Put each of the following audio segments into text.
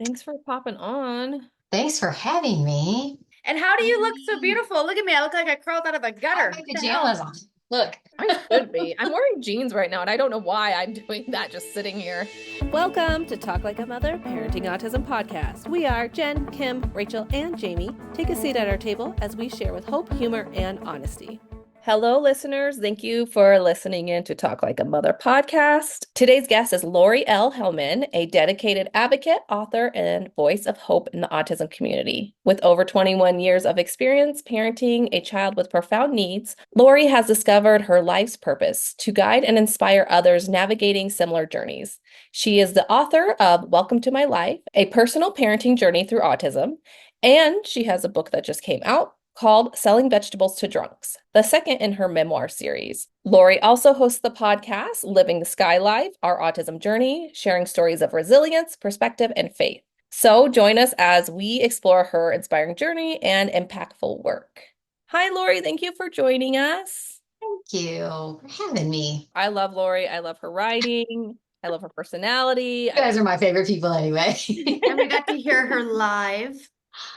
Thanks for popping on. Thanks for having me. And how do you look so I beautiful? Look at me. I look like I crawled out of a have gutter. my What the hell? pajamas on. Look. I should be. I'm wearing jeans right now, and I don't know why I'm doing that just sitting here. Welcome to Talk Like a Mother Parenting Autism Podcast. We are Jen, Kim, Rachel, and Jamie. Take a seat at our table as we share with hope, humor, and honesty. Hello, listeners. Thank you for listening in to Talk Like a Mother podcast. Today's guest is Laurie L. Hellmann, a dedicated advocate, author, and voice of hope in the autism community. With over 21 years of experience parenting a child with profound needs, Laurie has discovered her life's purpose to guide and inspire others navigating similar journeys. She is the author of Welcome to My Life, a personal parenting journey through autism, and she has a book that just came out called Selling Vegetables to Drunks, the second in her memoir series. Laurie also hosts the podcast Living the Sky Life, Our Autism Journey, sharing stories of resilience, perspective, and faith. So join us as we explore her inspiring journey and impactful work. Hi, Laurie. Thank you for joining us. Thank you for having me. I love Laurie. I love her writing. I love her personality. You guys are my favorite people anyway. And we got to hear her live.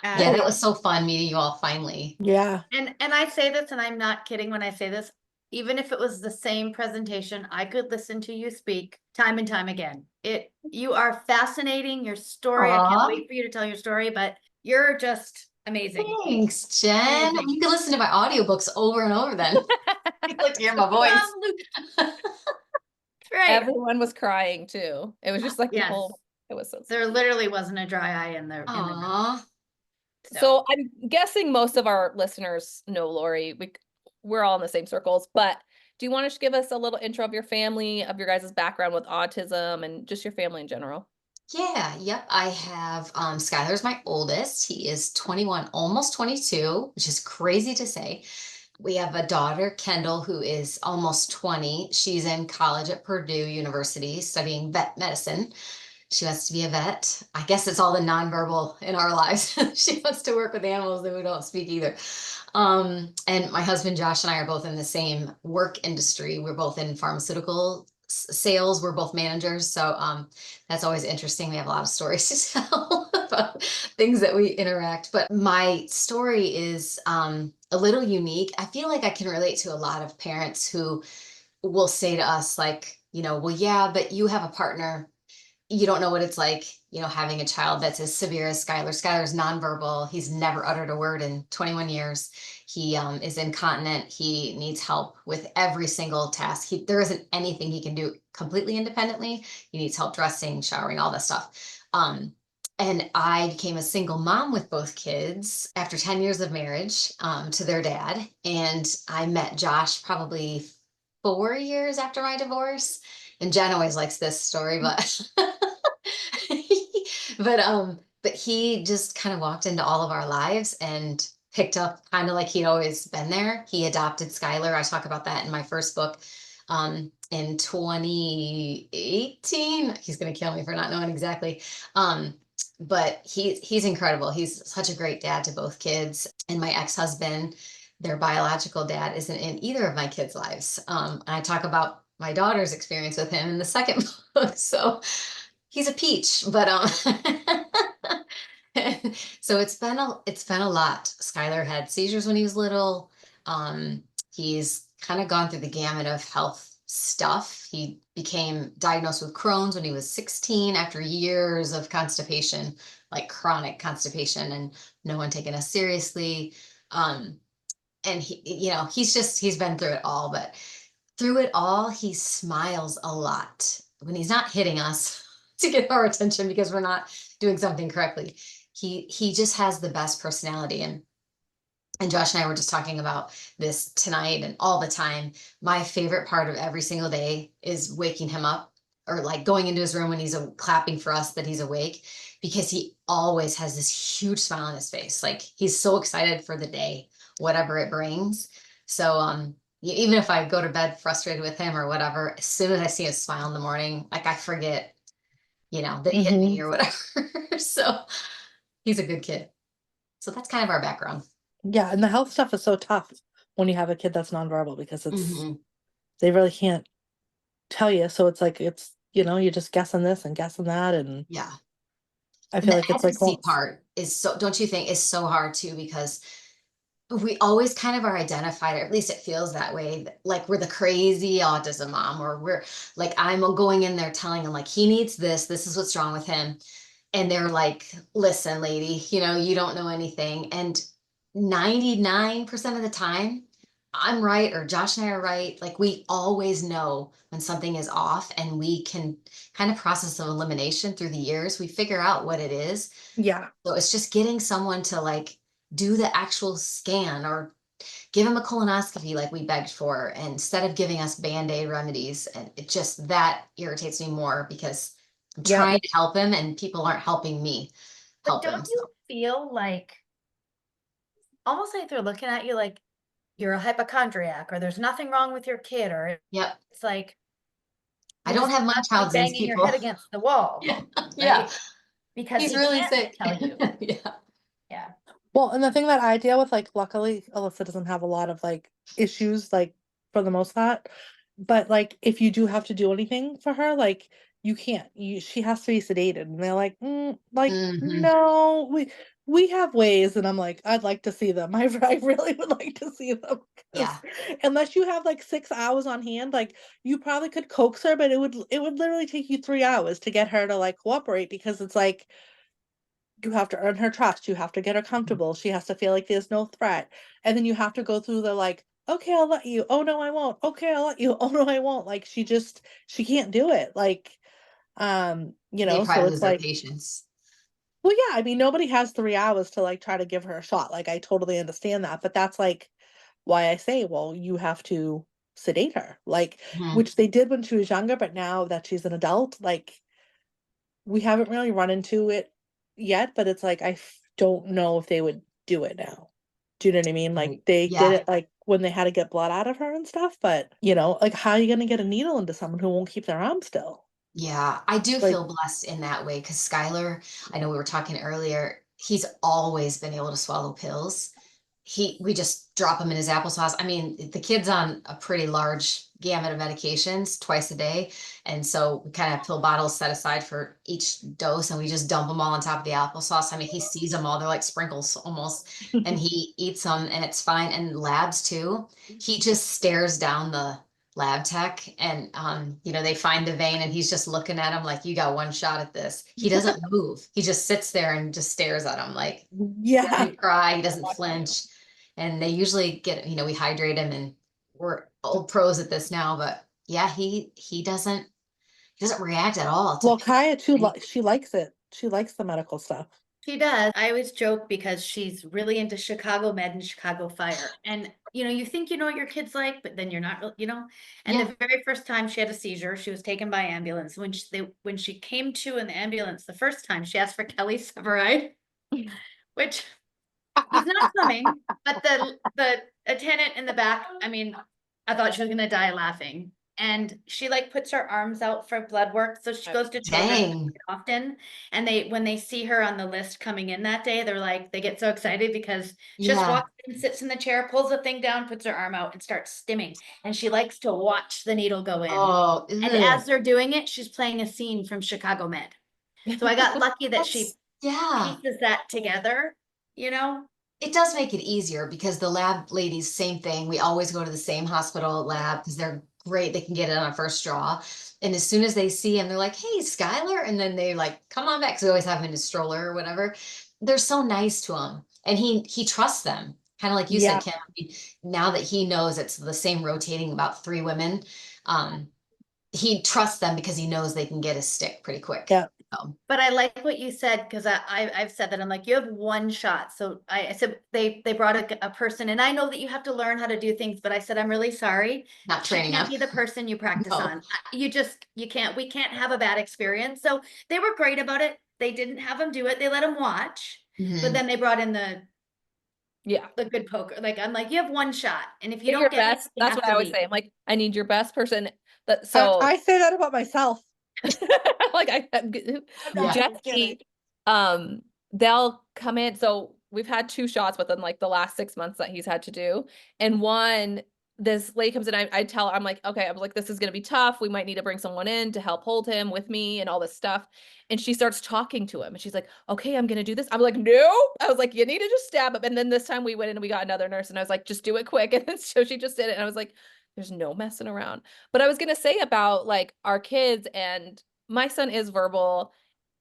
Yeah, that was so fun meeting you all finally. Yeah. And I say this, and I'm not kidding when I say this. Even if it was the same presentation, I could listen to you speak time and time again. You are fascinating. Your story, I can't Aw, wait for you to tell your story, but you're just amazing. thanks, Jen. Amazing. You can listen to my audiobooks over and over then. You like to hear my voice. Right. Everyone was crying too. It was just like the Yes. whole, it was so There literally wasn't a dry eye in the room. Aw. So I'm guessing most of our listeners know Laurie. We're all in the same circles, but do you want to just give us a little intro of your family, of your guys' background with autism and just your family in general? Yeah, yep. I have Skylar's my oldest. He is 21, almost 22, which is crazy to say. We have a daughter, Kendall, who is almost 20. She's in college at Purdue University studying vet medicine. She wants to be a vet. I guess it's all the nonverbal in our lives. She wants to work with animals that we don't speak either. And my husband Josh and I are both in the same work industry. We're both in pharmaceutical sales. We're both managers. So that's always interesting. We have a lot of stories to tell about things that we interact. But my story is a little unique. I feel like I can relate to a lot of parents who will say to us, like, well, yeah, but you have a partner. You don't know what it's like, having a child that's as severe as Skylar. Skylar's nonverbal. He's never uttered a word in 21 years. He is incontinent. He needs help with every single task. There isn't anything he can do completely independently. He needs help dressing, showering, all that stuff. And I became a single mom with both kids after 10 years of marriage to their dad. And I met Josh probably 4 years after my divorce. And Jen always likes this story, but but he just kind of walked into all of our lives and picked up kind of like he'd always been there. He adopted Skylar. I talk about that in my first book in 2018. He's gonna kill me for not knowing exactly. But he's incredible. He's such a great dad to both kids. And my ex-husband, their biological dad, isn't in either of my kids' lives. And I talk about my daughter's experience with him in the second book. So he's a peach, but so it's been a lot. Skylar had seizures when he was little. He's kind of gone through the gamut of health stuff. He became diagnosed with Crohn's when he was 16 after years of constipation, like chronic constipation, and no one taking us seriously. And he's been through it all, but through it all, he smiles a lot when he's not hitting us to get our attention because we're not doing something correctly. He just has the best personality. And Josh and I were just talking about this tonight and all the time. My favorite part of every single day is waking him up or like going into his room when he's clapping for us that he's awake, because he always has this huge smile on his face. Like he's so excited for the day, whatever it brings. So even if I go to bed frustrated with him or whatever, as soon as I see his smile in the morning, like I forget, that he hit me or whatever. So he's a good kid. So that's kind of our background. Yeah, and the health stuff is so tough when you have a kid that's nonverbal because Mhm. they really can't tell you. So it's like you just guessing this and guessing that, and Yeah. I And feel the like it's like, empathy well, part is so, don't you think, is so hard too, because we always kind of are identified, or at least it feels that way, like we're the crazy autism mom, or we're like, I'm going in there telling him like he needs this is what's wrong with him. And they're like, listen, lady, you don't know anything. And 99% of the time, I'm right, or Josh and I are right. Like we always know when something is off, and we can kind of process of elimination through the years. We figure out what it is. yeah. So it's just getting someone to like do the actual scan, or give him a colonoscopy like we begged for, and instead of giving us band-aid remedies. And it just, that irritates me more, because I'm Yep. trying to help him and people aren't helping me But help him. don't you So feel like almost like they're looking at you like you're a hypochondriac, or there's nothing wrong with your kid, or yep, it's like I you're don't just have constantly Munchausen's, banging your head people. against the wall, Yeah, right? Because he's he really can't sick. tell you. Yeah. Yeah. Well, and the thing that I deal with, like, luckily, Alyssa doesn't have a lot of like issues, like for the most part. But like, if you do have to do anything for her, like, you can't. She has to be sedated, and they're like, like, Hmm. no, we have ways, and I'm like, I'd like to see them. I really would like to see them. 'Cause Yeah. unless you have like 6 hours on hand, like, you probably could coax her, but it would literally take you 3 hours to get her to like cooperate, because it's like, you have to earn her trust. You have to get her comfortable. She has to feel like there's no threat. And then you have to go through the like, okay, I'll let you. Oh no, I won't. Okay, I'll let you. Oh no, I won't. Like, she can't do it. Like, They so probably lose it's their like, patience. well, yeah, I mean, nobody has 3 hours to like try to give her a shot. Like, I totally understand that. But that's like why I say, well, you have to sedate her. Like, Mhm. which they did when she was younger, but now that she's an adult, like, we haven't really run into it yet, but it's like don't know if they would do it now. Do you know what I mean? Like, Right. they did Yeah. it like when they had to get blood out of her and stuff, but like, how are you gonna get a needle into someone who won't keep their arm still? Yeah, I do Like, feel blessed in that way, because Skylar, I know we were talking earlier, he's always been able to swallow pills. We just drop him in his applesauce. I mean, the kid's on a pretty large gamut of medications twice a day. And so we kind of have pill bottles set aside for each dose, and we just dump them all on top of the applesauce. I mean, he sees them all. They're like sprinkles almost, and he eats them, and it's fine. And labs too. He just stares down the lab tech, and they find the vein, and he's just looking at him like, you got one shot at this. He doesn't move. He just sits there and just stares at him like, he yeah. doesn't cry, he doesn't flinch. And they usually get, we hydrate him, and we're old pros at this now, but yeah, he doesn't react at all to Well, Kaya too, pain. she likes it. She likes the medical stuff. She does. I always joke because she's really into Chicago Med and Chicago Fire. And you think you know what your kid's like, but then you're not, And Yeah. the very first time she had a seizure, she was taken by ambulance. When she came to in the ambulance the first time, she asked for Kelly Severide, which he's not swimming, but the attendant in the back, I mean, I thought she was gonna die laughing. And she like puts her arms out for blood work. So she goes to children Dang. often. And when they see her on the list coming in that day, they get so excited because she just Yeah. walks in, sits in the chair, pulls the thing down, puts her arm out and starts stimming. And she likes to watch the needle go in. Oh, And ugh. as they're doing it, she's playing a scene from Chicago Med. So I got lucky that she Yeah. pieces that together, It does make it easier, because the lab ladies, same thing. We always go to the same hospital lab, because they're great. They can get it on a first draw. And as soon as they see him, they're like, hey, Skylar. And then they like, come on back. Because we always have him in his stroller or whatever. They're so nice to him. And he trusts them. Kind of like you Yeah. said, Kim. I mean, now that he knows it's the same rotating about 3 women, um, he trusts them because he knows they can get his stick pretty quick. Yeah. But I like what you said, because I've said that. I'm like, you have one shot. So I said they brought a person, and I know that you have to learn how to do things, but I said, I'm really sorry. Not She training can't up. be the person you practice No. on. You can't, we can't have a bad experience. So they were great about it. They didn't have him do it. They let him watch, but Mhm. then they brought in the Yeah. good poker. Like, I'm like, you have one shot. And if you Get your don't get it, best. you That's have what to I always leave. say. I'm like, I need your best person. That I say that about myself. like Yeah. Jesse, they'll come in. So we've had 2 shots within like the last 6 months that he's had to do. And one, this lady comes in, I tell her, I'm like, okay, I was like, this is gonna be tough. We might need to bring someone in to help hold him with me and all this stuff. And she starts talking to him and she's like, okay, I'm gonna do this. I'm like, no. I was like, you need to just stab him. And then this time we went in and we got another nurse and I was like, just do it quick. And then so she just did it. And I was like, there's no messing around. But I was gonna say about like our kids, and my son is verbal,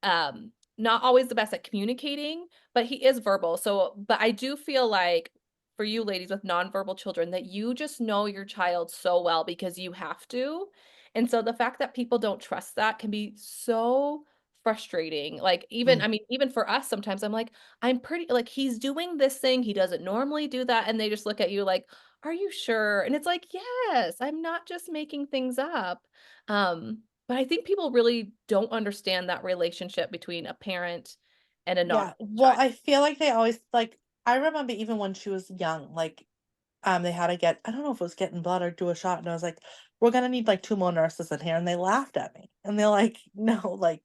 not always the best at communicating, but he is verbal. So, but I do feel like for you ladies with nonverbal children that you just know your child so well because you have to. And so the fact that people don't trust that can be so frustrating. Like even, I mean, even for us, sometimes I'm like, I'm pretty like he's doing this thing. He doesn't normally do that. And they just look at you like, are you sure? And it's like, yes, I'm not just making things up. But I think people really don't understand that relationship between a parent and a Yeah. non Well, child. I feel like they always like, I remember even when she was young, like, they had to get, I don't know if it was getting blood or do a shot, and I was like, we're gonna need like two more nurses in here, and they laughed at me, and they're like, no, like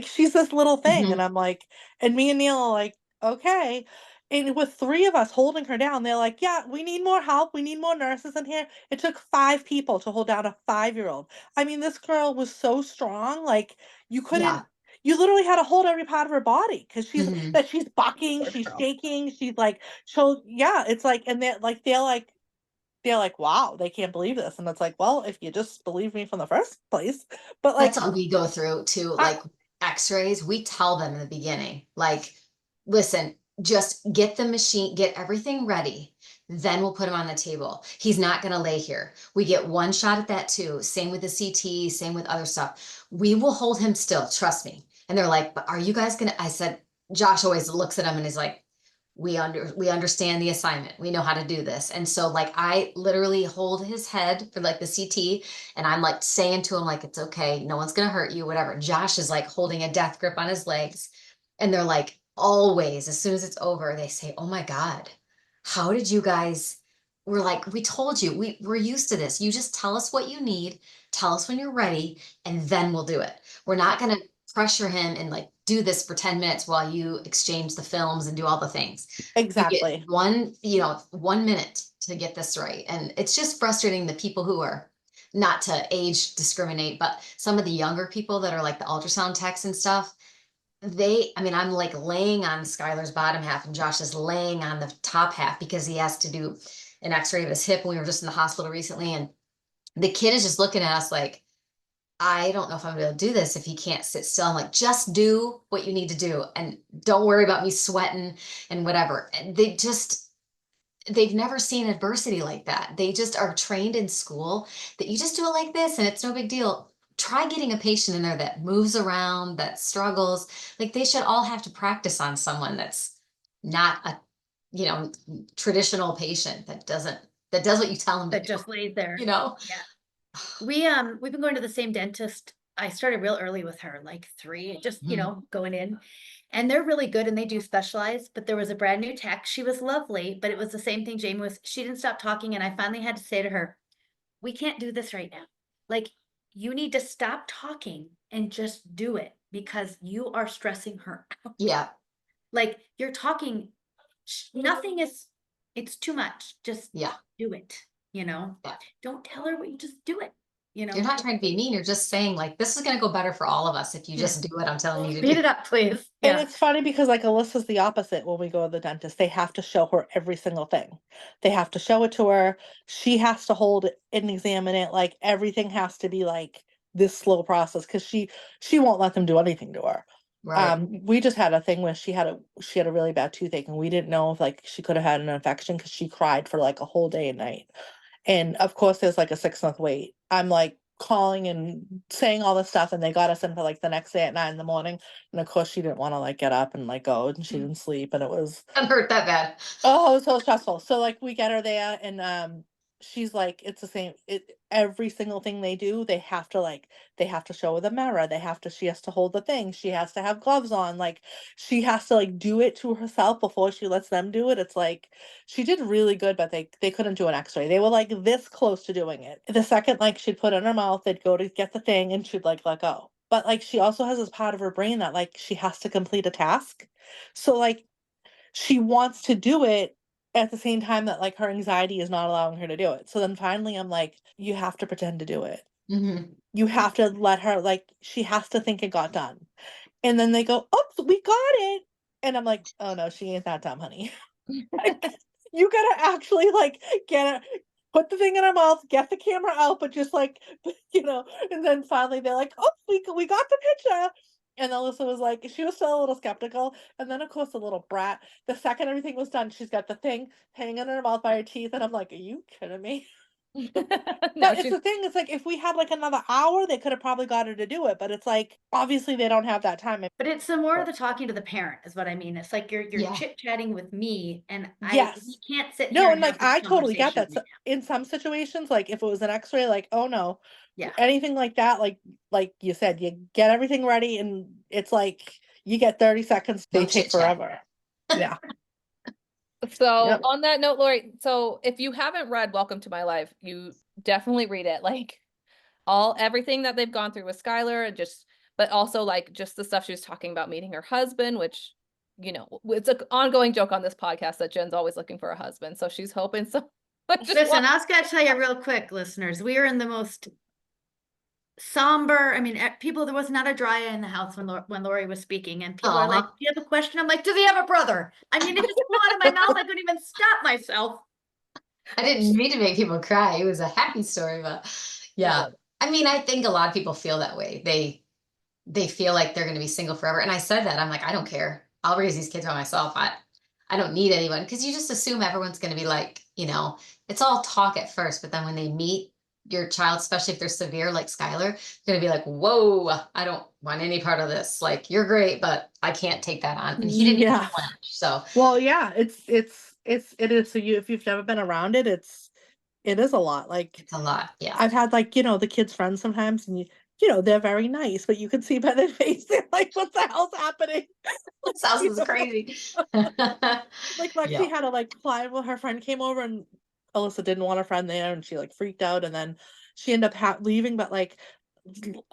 she's this little thing, and Mhm. I'm like, and me and Neil are like, okay, and with three of us holding her down, they're like, yeah, we need more help, we need more nurses in here. It took 5 people to hold down a 5-year-old. I mean, this girl was so strong, like you Yeah. couldn't. You literally had to hold every part of her body because Mhm. she's bucking, Poor she's girl. shaking, she's like, so yeah, it's like, and they're like, wow, they can't believe this. And it's like, well, if you just believe me from the first place. But That's like, what we go through too, I, like x-rays. We tell them in the beginning, like, listen, just get the machine, get everything ready. Then we'll put him on the table. He's not going to lay here. We get one shot at that too. Same with the CT, same with other stuff. We will hold him still. Trust me. And they're like, but are you guys going to, I said, Josh always looks at him and is like, we understand the assignment. We know how to do this. And so like I literally hold his head for like the CT and I'm like saying to him like it's okay, no one's gonna hurt you, whatever. Josh is like holding a death grip on his legs. And they're like always, as soon as it's over, they say, oh my God, how did you guys we're like, we told you, we're used to this. You just tell us what you need, tell us when you're ready, and then we'll do it. We're not gonna pressure him and like do this for 10 minutes while you exchange the films and do all the things. You get exactly. 1 minute to get this right. And it's just frustrating the people who are not to age discriminate, but some of the younger people that are like the ultrasound techs and stuff, I mean, I'm like laying on Skylar's bottom half and Josh is laying on the top half because he has to do an x-ray of his hip. We were just in the hospital recently and the kid is just looking at us like, I don't know if I'm gonna be able to do this if he can't sit still. I'm like, just do what you need to do and don't worry about me sweating and whatever. And they've never seen adversity like that. They just are trained in school that you just do it like this and it's no big deal. Try getting a patient in there that moves around, that struggles. Like they should all have to practice on someone that's not a, you know, traditional patient that does what you tell them to That do, just laid there. you know? Yeah. We've been going to the same dentist. I started real early with her, like 3, just, Mhm. going in. And they're really good and they do specialize, but there was a brand new tech. She was lovely, but it was the same thing Jamie was. She didn't stop talking. And I finally had to say to her, we can't do this right now. Like, you need to stop talking and just do it because you are stressing her out. Yeah. Like, you're talking, nothing is, it's too much. Just Yeah. do it. Yeah. Don't tell her what you just do it. You're not trying to be mean. You're just saying like, this is going to go better for all of us if you Yeah. just do what I'm telling you to Speed do. it up, please. And Yeah. it's funny because like Alyssa's the opposite when we go to the dentist. They have to show her every single thing. They have to show it to her. She has to hold it and examine it. Like everything has to be like this slow process because she won't let them do anything to her. Right. We just had a thing where she had a really bad toothache and we didn't know if like she could have had an infection because she cried for like a whole day and night. And of course, there's like a 6-month wait. I'm like calling and saying all this stuff, and they got us in for like the next day at 9 in the morning. And of course, she didn't want to like get up and like go, and she didn't sleep, and it was I'm hurt that bad. oh, it was so stressful. So like we get her there, and she's like, it's the same. Every single thing they do, they have to show her the mirror. She has to hold the thing. She has to have gloves on. Like she has to like do it to herself before she lets them do it. It's like she did really good, but they couldn't do an X-ray. They were like this close to doing it. The second like she'd put it in her mouth, they'd go to get the thing, and she'd like let go. But like she also has this part of her brain that like she has to complete a task. So like she wants to do it at the same time that like her anxiety is not allowing her to do it. So then finally I'm like, you have to pretend to do it. Mm-hmm. You have to let her, like, she has to think it got done. And then they go, oops, we got it. And I'm like, oh no, she ain't that dumb, honey. Like, you gotta actually like get it, put the thing in her mouth, get the camera out, but just like, and then finally they're like, oh, we got the picture. And Alyssa was like, she was still a little skeptical. And then, of course, the little brat, the second everything was done, she's got the thing hanging in her mouth by her teeth. And I'm like, are you kidding me? No, But it's the thing, it's like if we had like another hour, they could have probably got her to do it. But it's like obviously they don't have that time. But it's the more of the talking to the parent is what I mean. It's like you're Yeah. chit-chatting with me and we Yes. can't sit No, here and and have like this I totally get conversation that. So, in some situations, like if it was an X-ray, like oh no, Yeah. anything like that, like you said, you get everything ready, and it's like you get 30 seconds. They No take chit-chat. forever. Yeah. So Yep. on that note, Laurie, so if you haven't read Welcome to My Life, you definitely read it. Like everything that they've gone through with Skylar, and but also like just the stuff she was talking about meeting her husband, which, it's an ongoing joke on this podcast that Jen's always looking for a husband. So she's hoping so. Listen, I was gonna tell you real quick, listeners, we are in the most somber. I mean, people, there was not a dry eye in the house when Laurie was speaking, and people are like, "Do you have a question?" I'm like, "Does he have a brother?" I mean, it just flew out of my mouth. I couldn't even stop myself. I didn't mean to make people cry. It was a happy story, but yeah. I mean, I think a lot of people feel that way. They feel like they're going to be single forever. And I said that. I'm like, I don't care. I'll raise these kids by myself. I don't need anyone, because you just assume everyone's going to be like, it's all talk at first, but then when they meet your child, especially if they're severe like Skylar, they're going to be like, whoa, I don't want any part of this. Like, you're great, but I can't take that on. And he didn't even flinch. So, well, yeah, it is. So if you've never been around it, it is a lot. Like it's a lot. Yeah. I've had like, the kids' friends sometimes, and they're very nice, but you can see by their face, they're like, what the hell's happening? This house is crazy. Like Lexi Yeah. had to like climb when her friend came over, and Alyssa didn't want a friend there, and she like freaked out, and then she ended up leaving, but like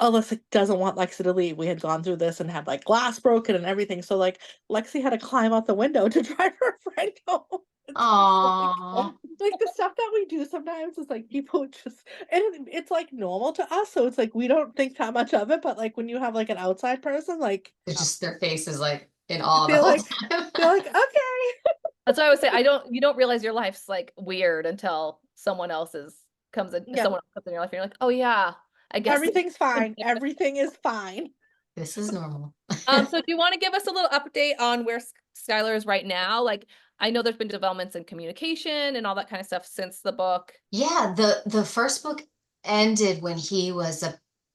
Alyssa doesn't want Lexi to leave. We had gone through this and had like glass broken and everything. So like Lexi had to climb out the window to drive her friend home. Aww. Like the stuff that we do sometimes is like people just, and it's like normal to us. So it's like we don't think that much of it. But like when you have like an outside person, like It's just their face is like in awe the they're whole like time. they're like, okay. That's why I would say you don't realize your life's like weird until someone comes in Yeah. someone else comes in your life and you're like, oh yeah, I guess Everything's fine. Everything is fine. This is normal. So do you want to give us a little update on where Skylar is right now? Like, I know there's been developments in communication and all that kind of stuff since the book. Yeah, the first book ended when he was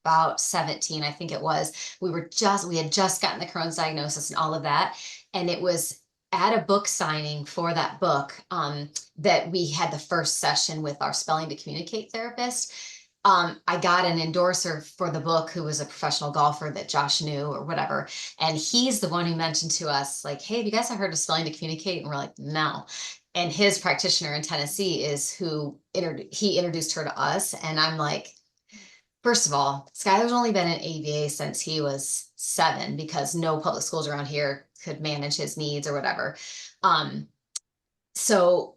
about 17, I think it was. We had just gotten the Crohn's diagnosis and all of that. And it was at a book signing for that book that we had the first session with our spelling to communicate therapist. I got an endorser for the book who was a professional golfer that Josh knew or whatever. And he's the one who mentioned to us, like, hey, have you guys heard of spelling to communicate? And we're like, no. And his practitioner in Tennessee is who he introduced her to us. And I'm like, first of all, Skylar's only been in ABA since he was 7 because no public schools around here could manage his needs or whatever. So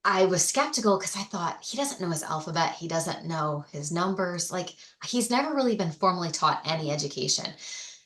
I was skeptical because I thought he doesn't know his alphabet. He doesn't know his numbers. Like he's never really been formally taught any education.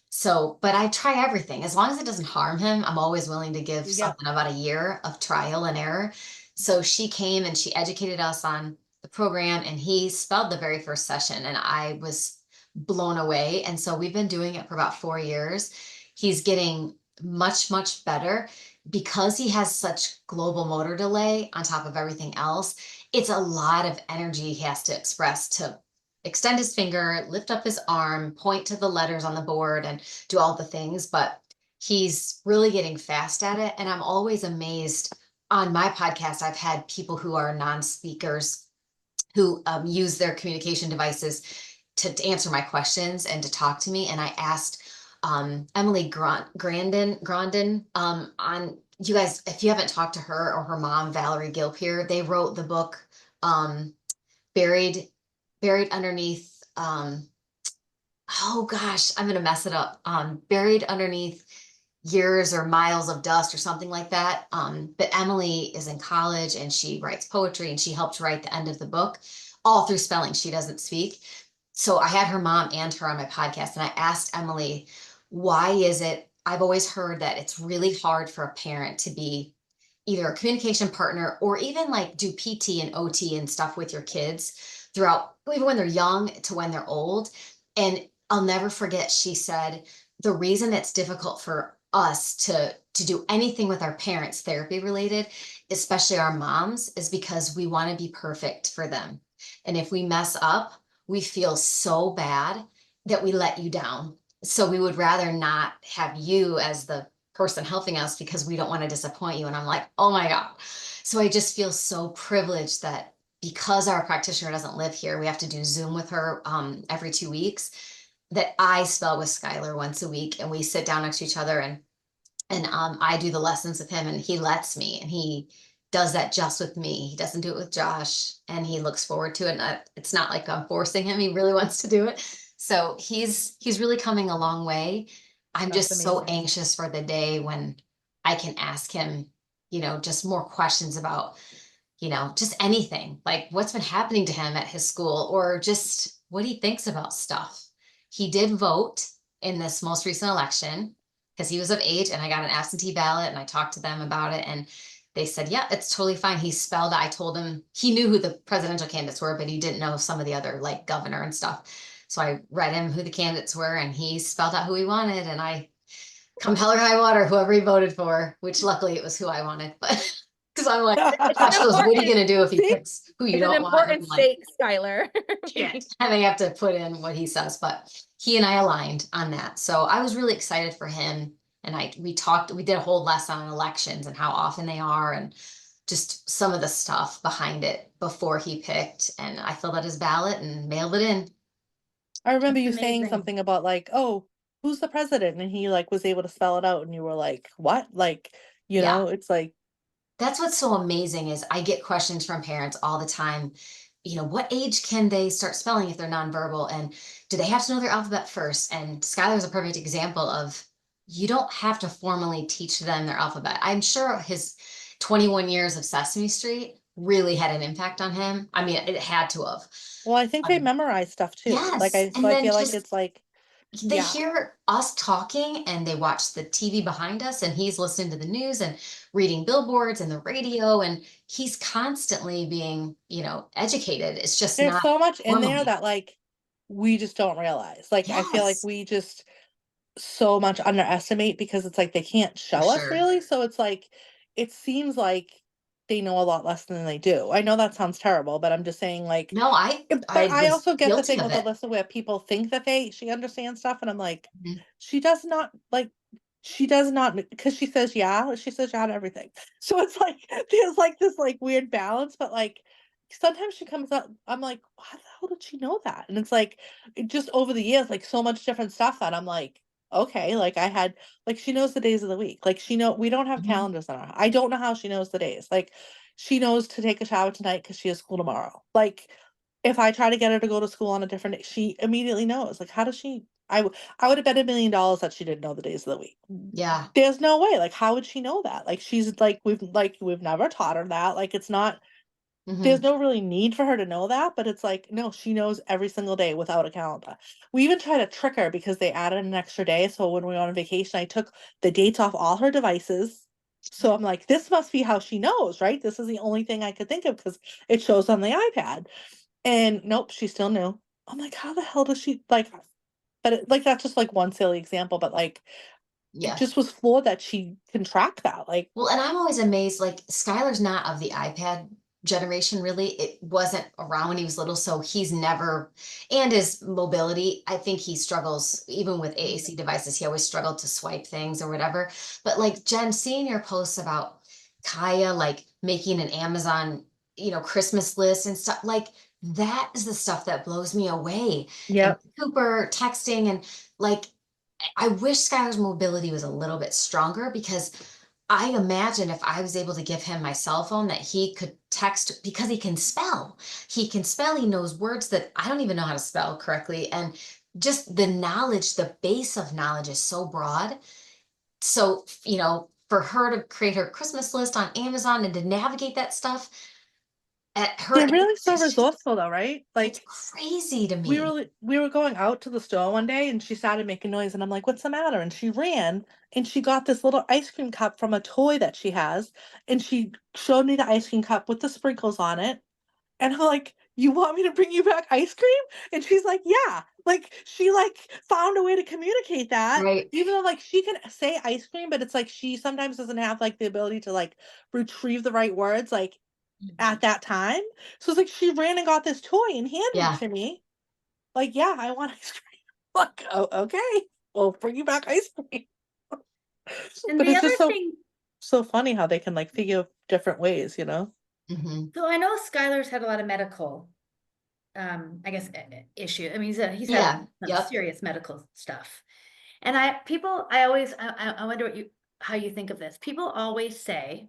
So, but I try everything. As long as it doesn't harm him, I'm always willing to give something about a year of trial and error. So she came and she educated us on the program, and he spelled the very first session, and I was blown away. And so we've been doing it for about 4 years. He's getting much, much better because he has such global motor delay on top of everything else. It's a lot of energy he has to express to extend his finger, lift up his arm, point to the letters on the board, and do all the things. But he's really getting fast at it. And I'm always amazed. On my podcast, I've had people who are non-speakers who use their communication devices to answer my questions and to talk to me. And I asked Emily Grandin on, you guys, if you haven't talked to her or her mom, Valerie Gilpier, they wrote the book Buried Underneath, oh gosh, I'm gonna mess it up. Buried Underneath years or miles of dust or something like that. But Emily is in college and she writes poetry and she helped write the end of the book all through spelling. She doesn't speak. So I had her mom and her on my podcast and I asked Emily, why is it, I've always heard that it's really hard for a parent to be either a communication partner or even like do PT and OT and stuff with your kids throughout, even when they're young to when they're old. And I'll never forget, she said, the reason it's difficult for us to do anything with our parents therapy related, especially our moms, is because we want to be perfect for them. And if we mess up, we feel so bad that we let you down. So we would rather not have you as the person helping us because we don't want to disappoint you. And I'm like, oh my God. So I just feel so privileged that because our practitioner doesn't live here, we have to do Zoom with her every 2 weeks, that I spell with Skylar once a week and we sit down next to each other and I do the lessons with him and he lets me and he does that just with me. He doesn't do it with Josh and he looks forward to it. And it's not like I'm forcing him. He really wants to do it. So he's really coming a long way. I'm That's just so amazing. anxious for the day when I can ask him, just more questions about, just anything, like what's been happening to him at his school or just what he thinks about stuff. He did vote in this most recent election because he was of age and I got an absentee ballot and I talked to them about it and they said, yeah, it's totally fine. He spelled, I told him he knew who the presidential candidates were, but he didn't know some of the other like governor and stuff. So I read him who the candidates were and he spelled out who he wanted and I come hell or high water, whoever he voted for, which luckily it was who I wanted, but because I'm like, Josh goes, what are you gonna do if he See? picks who you It's an don't want? And important I'm like, stake, Skylar. shit. And they have to put in what he says, but he and I aligned on that. So I was really excited for him. And we did a whole lesson on elections and how often they are and just some of the stuff behind it before he picked. And I filled out his ballot and mailed it in. I remember That's you saying amazing. something about like, oh, who's the president? And he like was able to spell it out and you were like, what? Like, Yeah. it's like, That's what's so amazing is I get questions from parents all the time. What age can they start spelling if they're nonverbal? And do they have to know their alphabet first? And Skylar's a perfect example of you don't have to formally teach them their alphabet. I'm sure his 21 years of Sesame Street really had an impact on him. I mean, it had to have. well, I think they Um, memorize stuff too. Like yes. so And I then feel like just it's like, they yeah. hear us talking and they watch the TV behind us and he's listening to the news and reading billboards and the radio and he's constantly being, educated. It's just There's not so much in there formally. that like we just don't realize. Like I feel like Yes, we just so much underestimate because it's like they can't for show us sure. really. So it's like it seems like they know a lot less than they do. I know that sounds terrible, but I'm just saying like No, I but I was also get the guilty thing of with it. Alyssa where people think that she understands stuff and I'm like, Mhm. she does not like she does not because she says yeah to everything. So it's like there's like this like weird balance, but like sometimes she comes up, I'm like, how the hell did she know that? And it's like just over the years, like so much different stuff that I'm like, okay, like I had like she knows the days of the week. Like we don't have Mhm. calendars in our I don't know how she knows the days. Like she knows to take a shower tonight because she has school tomorrow. Like if I try to get her to go to school on a different day, she immediately knows. Like how does she I would have bet $1 million that she didn't know the days of the week. Yeah. There's no way. Like how would she know that? Like she's like we've never taught her that. Like it's not there's Hmm. no really need for her to know that, but it's like, no, she knows every single day without a calendar. We even tried to trick her because they added an extra day. So when we were on vacation, I took the dates off all her devices. So I'm like, this must be how she knows, right? This is the only thing I could think of because it shows on the iPad. And nope, she still knew. I'm like, how the hell does she like? But like that's just like one silly example, but like it Yeah. just was floored that she can track that. Like, Well, and I'm always amazed, like Skylar's not of the iPad generation, really. It wasn't around when he was little, so he's never, and his mobility, I think he struggles, even with AAC devices, he always struggled to swipe things or whatever. But like Jen, seeing your posts about Kaya, like making an Amazon, Christmas list and stuff, like that is the stuff that blows me away. And yep. Cooper texting and like, I wish Skylar's mobility was a little bit stronger because I imagine if I was able to give him my cell phone that he could text because he can spell. He can spell, he knows words that I don't even know how to spell correctly. And just the knowledge, the base of knowledge is so broad So, for her to create her Christmas list on Amazon and to navigate that stuff at her They're age, really so it's just- resourceful though, right? it's Like crazy to we me. were going out to the store one day and she started making noise and I'm like, what's the matter? And she ran and she got this little ice cream cup from a toy that she has and she showed me the ice cream cup with the sprinkles on it. And I'm like, you want me to bring you back ice cream? And she's like, yeah. Like she like found a way to communicate that. Right. Even though like she can say ice cream, but it's like she sometimes doesn't have like the ability to like retrieve the right words like at that time. So it's like she ran and got this toy and handed it Yeah. to me. Like, yeah, I want ice cream. Like, oh, okay. We'll bring you back ice cream. And But the it's other just so thing, funny how they can like figure different ways, you know? Hmm. so I know Skylar's had a lot of medical, I guess, issue. I mean, he's Yeah. had some Yep. serious medical stuff. And I wonder how you think of this. People always say,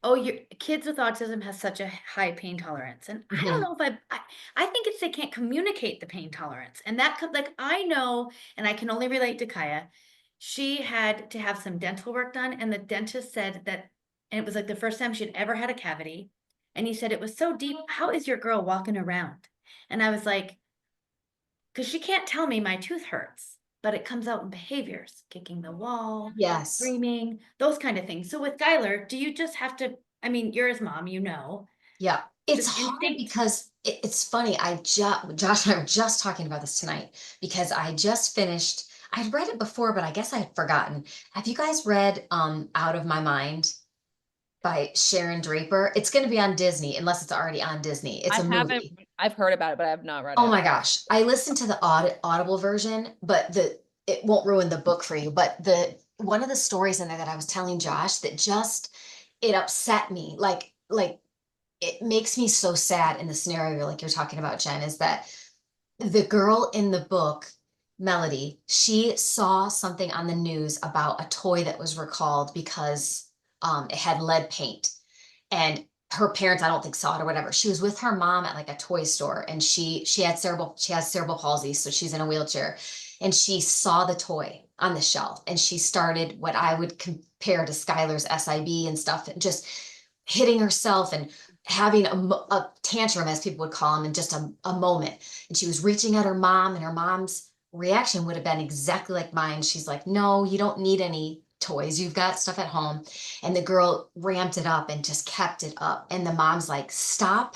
oh, your kids with autism has such a high pain tolerance. And I don't Hmm. know if I think it's they can't communicate the pain tolerance. And that could, like, I know, and I can only relate to Kaya. She had to have some dental work done, and the dentist said that, and it was like the first time she'd ever had a cavity. And he said it was so deep. How is your girl walking around? And I was like, because she can't tell me my tooth hurts, but it comes out in behaviors, kicking the wall, Yes. screaming, those kind of things. So with Skylar, do you just have to, I mean, you're his mom, you know. Yeah. It's Just hard instinct. because it's funny. Josh and I were just talking about this tonight because I just finished, I'd read it before, but I guess I had forgotten. Have you guys read Out of My Mind by Sharon Draper? It's going to be on Disney unless it's already on Disney. It's I a haven't. movie. I've heard about it, but I have not read Oh it. my gosh. I listened to the Audible version, but it won't ruin the book for you. But one of the stories in there that I was telling Josh that just it upset me. Like it makes me so sad in the scenario like you're talking about, Jen, is that the girl in the book, Melody, she saw something on the news about a toy that was recalled because it had lead paint. And her parents, I don't think, saw it or whatever. She was with her mom at like a toy store, and she has cerebral palsy, so she's in a wheelchair. And she saw the toy on the shelf, and she started what I would compare to Skylar's SIB and stuff, and just hitting herself and having a tantrum, as people would call them, in just a moment. And she was reaching at her mom, and her mom's reaction would have been exactly like mine. She's like, no, you don't need any toys. You've got stuff at home. And the girl ramped it up and just kept it up. And the mom's like, stop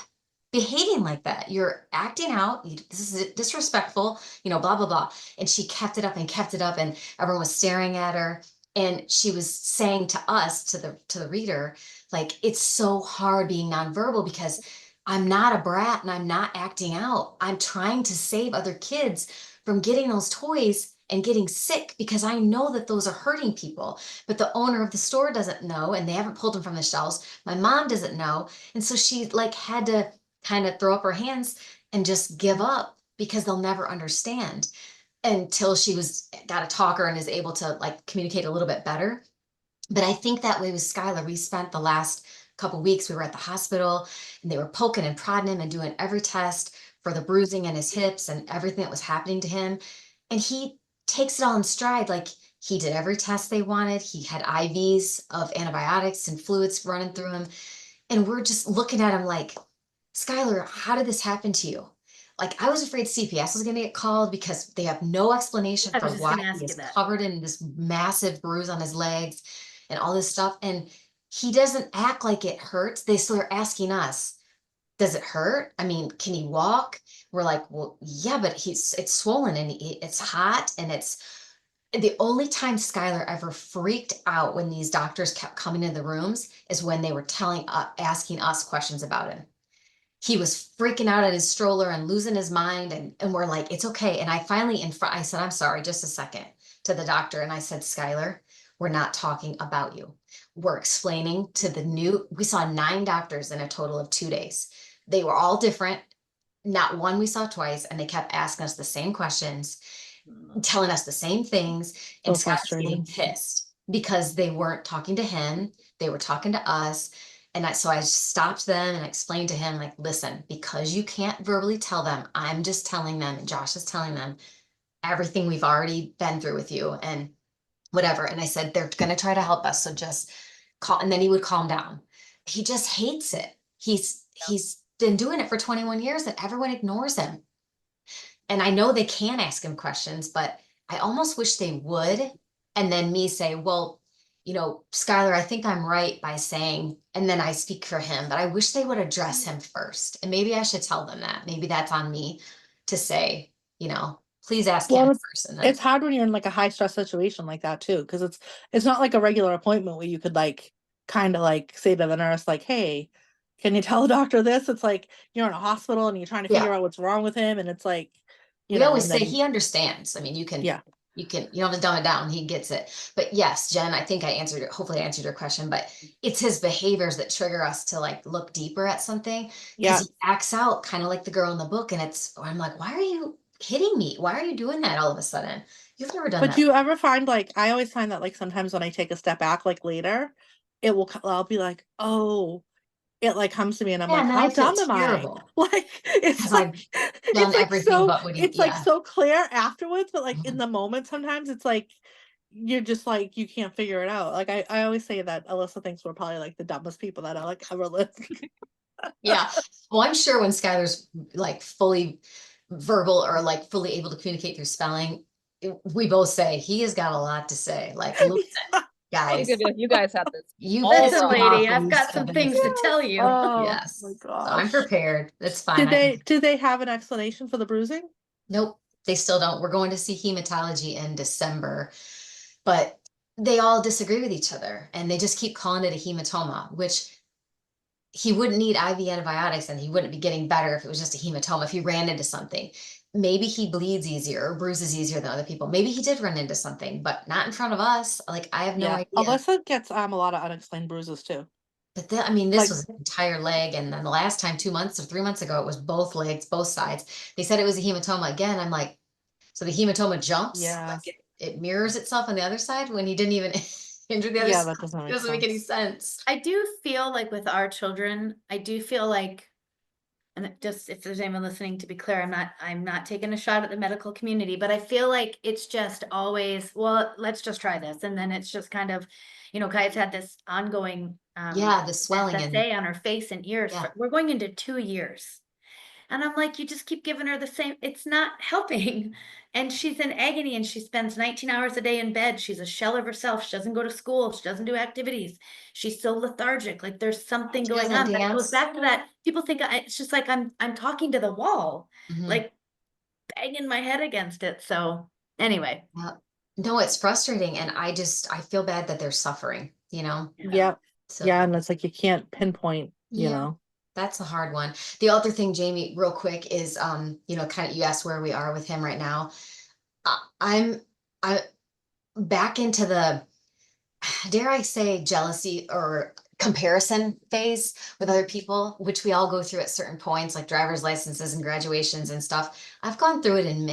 behaving like that. You're acting out. This is disrespectful, blah, blah, blah. And she kept it up and kept it up. And everyone was staring at her. And she was saying to us, to the reader, like, it's so hard being nonverbal because I'm not a brat and I'm not acting out. I'm trying to save other kids from getting those toys and getting sick because I know that those are hurting people. But the owner of the store doesn't know and they haven't pulled them from the shelves. My mom doesn't know. And so she like had to kind of throw up her hands and just give up because they'll never understand until she got a talker and is able to like communicate a little bit better. But I think that way with Skylar. We spent the last couple weeks, we were at the hospital and they were poking and prodding him and doing every test for the bruising in his hips and everything that was happening to him. And he takes it all in stride. Like he did every test they wanted. He had IVs of antibiotics and fluids running through him. And we're just looking at him like, Skylar, how did this happen to you? Like I was afraid CPS was going to get called because they have no explanation I for was just why gonna he ask you is that. covered in this massive bruise on his legs and all this stuff. And he doesn't act like it hurts. They still are asking us, does it hurt? I mean, can he walk? We're like, well, yeah, but it's swollen and it's hot. And it's the only time Skylar ever freaked out when these doctors kept coming into the rooms is when they were asking us questions about him. He was freaking out at his stroller and losing his mind. And we're like, it's okay. And I finally, I said, I'm sorry, just a second to the doctor. And I said, Skylar, we're not talking about you. We're explaining we saw 9 doctors in a total of 2 days. They were all different. Not one we saw twice. And they kept asking us the same questions, telling us the same things. And So Scott's getting frustrating. pissed because they weren't talking to him. They were talking to us. And so I stopped them and explained to him, like, listen, because you can't verbally tell them, I'm just telling them, and Josh is telling them everything we've already been through with you. And whatever. And I said, they're going to try to help us. So just call. And then he would calm down. He just hates it. He's been doing it for 21 years and everyone ignores him. And I know they can ask him questions, but I almost wish they would. And then me say, well, Skylar, I think I'm right by saying, and then I speak for him, but I wish they would address him first. And maybe I should tell them that. Maybe that's on me to say, please ask him Well, first. And then, it's hard when you're in like a high stress situation like that too, because it's not like a regular appointment where you could like kind of like say to the nurse like, hey, can you tell the doctor this? It's like you're in a hospital and you're trying to figure yeah, out what's wrong with him, and it's like, we always and say then he understands. I mean, you yeah, don't have to dumb it down. He gets it. But yes, Jen, I think hopefully I answered your question, but it's his behaviors that trigger us to like look deeper at something because yeah. he acts out kind of like the girl in the book. And I'm like, why are you hitting me? Why are you doing that all of a sudden? You've never done But that. do you ever find like I always find that like sometimes when I take a step back like later, I'll be like, oh, it like comes to me and I'm Yeah, like, and then how I feel dumb am I? terrible Like because I've done everything but what it's like yeah. so clear afterwards, but like in Mhm. the moment sometimes it's like you're just like you can't figure it out. Like I always say that Alyssa thinks we're probably like the dumbest people that I like ever lived. Yeah. Well, I'm sure when Skylar's like fully verbal or like fully able to communicate through spelling, we both say he has got a lot to say. Like, listen, guys, You guys have this you all pissed Listen, wrong. me off lady, when I've you got said some things to this. tell you. Oh Yes. my So I'm gosh. prepared. That's fine. Did they have an explanation for the bruising? Nope, they still don't. We're going to see hematology in December, but they all disagree with each other and they just keep calling it a hematoma, which he wouldn't need IV antibiotics and he wouldn't be getting better if it was just a hematoma, if he ran into something. Maybe he bleeds easier or bruises easier than other people. Maybe he did run into something, but not in front of us. Like, I have no Yeah. idea. Alyssa gets a lot of unexplained bruises too. But I mean, this Like was an entire leg. And then the last time, 2 months or 3 months ago, it was both legs, both sides. They said it was a hematoma again. I'm like, so the hematoma jumps, yeah. like it mirrors itself on the other side when he didn't even injure the other Yeah, side. that doesn't It make doesn't make any sense. sense. I do feel like with our children, I do feel like, and just if there's anyone listening, to be clear, I'm not taking a shot at the medical community, but I feel like it's just always, well, let's just try this. And then it's just kind of, Kai's had this ongoing Yeah, the swelling and SSA on her face and ears. yeah. We're going into 2 years. And I'm like, you just keep giving her the same, it's not helping. And she's in agony and she spends 19 hours a day in bed. She's a shell of herself. She doesn't go to school. She doesn't do activities. She's so lethargic. Like there's something She going doesn't on. But it goes dance. back to that. People think it's just like I'm talking to the wall, Mhm. like banging my head against it. So anyway. Yeah. No, it's frustrating. And I feel bad that they're suffering, Yeah. Yeah, So and it's like you can't pinpoint, yeah, that's a hard one. The other thing, Jamie, real quick is, kind of, you asked where we are with him right now. I'm, I back into the, dare I say, jealousy or comparison phase with other people, which we all go through at certain points, like driver's licenses and graduations and stuff. I've gone through it in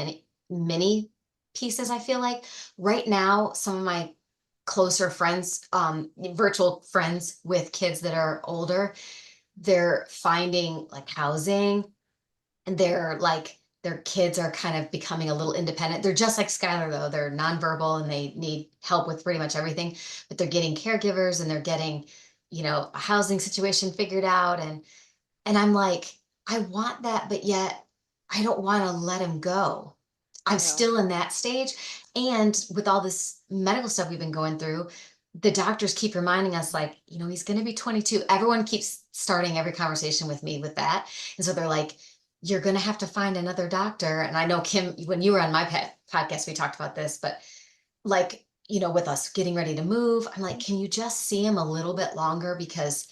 many pieces. I feel like right now, some of my closer friends, virtual friends with kids that are older, they're finding like housing and they're like their kids are kind of becoming a little independent. They're just like Skylar though. They're nonverbal and they need help with pretty much everything, but they're getting caregivers and they're getting, a housing situation figured out. And I'm like, I want that, but yet I don't want to let him go. I'm Yeah. still in that stage. And with all this medical stuff we've been going through, the doctors keep reminding us, like, he's going to be 22. Everyone keeps starting every conversation with me with that. And so they're like, you're going to have to find another doctor. And I know, Kim, when you were on my podcast, we talked about this, but like, with us getting ready to move, I'm like, can you just see him a little bit longer? Because